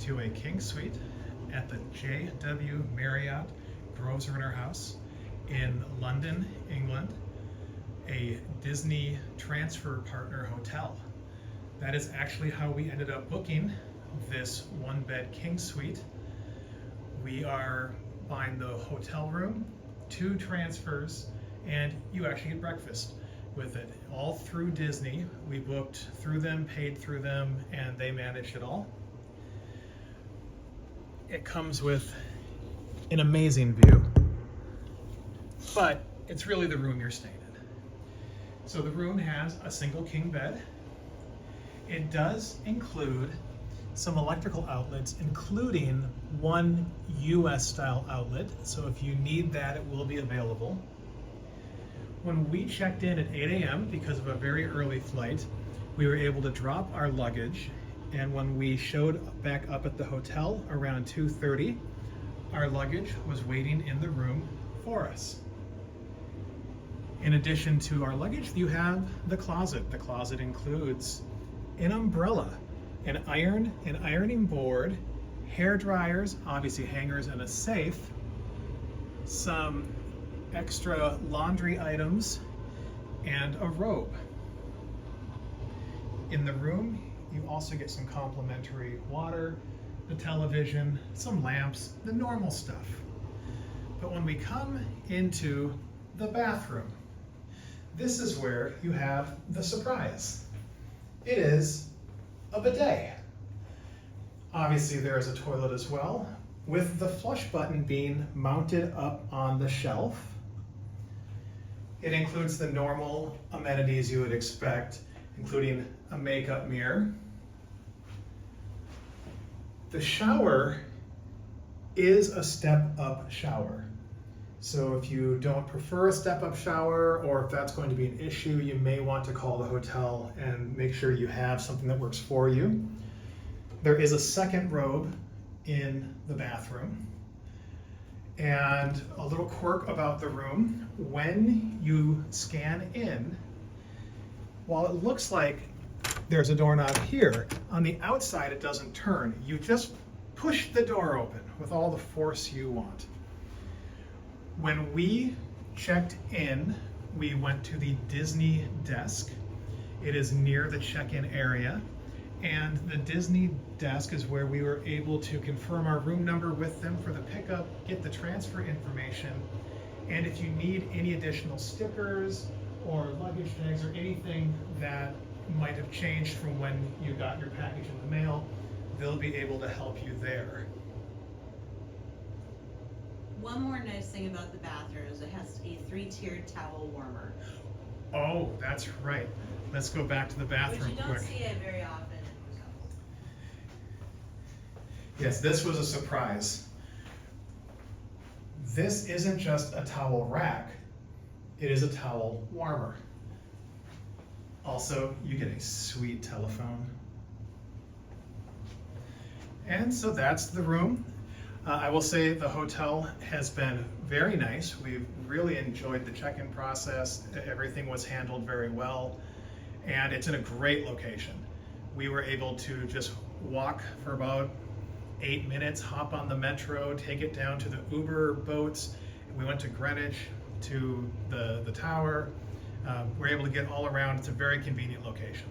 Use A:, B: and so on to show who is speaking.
A: to a king suite at the JW Marriott Grosvenor House in London, England, a Disney transfer partner hotel. That is actually how we ended up booking this one-bed king suite. We are buying the hotel room, 2 transfers, and you actually get breakfast with it. All through Disney. We booked through them, paid through them, and they managed it all. It comes with an amazing view, but it's really the room you're staying in. So the room has a single king bed. It does include some electrical outlets, including one US style outlet. So if you need that, it will be available. When we checked in at 8 a.m. because of a very early flight, we were able to drop our luggage. And when we showed back up at the hotel around 2:30, our luggage was waiting in the room for us. In addition to our luggage, you have the closet. The closet includes an umbrella, an ironing board, hair dryers, obviously hangers, and a safe, some extra laundry items, and a robe. In the room, you also get some complimentary water, the television, some lamps, the normal stuff. But when we come into the bathroom, this is where you have the surprise. It is a bidet. Obviously there is a toilet as well, with the flush button being mounted up on the shelf. It includes the normal amenities you would expect, including a makeup mirror. The shower is a step-up shower. So if you don't prefer a step-up shower, or if that's going to be an issue, you may want to call the hotel and make sure you have something that works for you. There is a second robe in the bathroom. And a little quirk about the room, when you scan in, while it looks like there's a doorknob here, on the outside it doesn't turn. You just push the door open with all the force you want. When we checked in, we went to the Disney desk. It is near the check-in area. And the Disney desk is where we were able to confirm our room number with them for the pickup, get the transfer information, and if you need any additional stickers or luggage tags or anything that might have changed from when you got your package in the mail, they'll be able to help you there.
B: One more nice thing about the bathroom is it has a 3-tiered towel warmer.
A: Oh, that's right. Let's go back to the bathroom
B: Which you
A: quick.
B: don't see it very often.
A: Yes, this was a surprise. This isn't just a towel rack, it is a towel warmer. Also, you get a sweet telephone. And so that's the room. I will say the hotel has been very nice. We've really enjoyed the check-in process. Everything was handled very well, and it's in a great location. We were able to just walk for about 8 minutes, hop on the metro, take it down to the Uber boats. We went to Greenwich, to the tower. We're able to get all around. It's a very convenient location.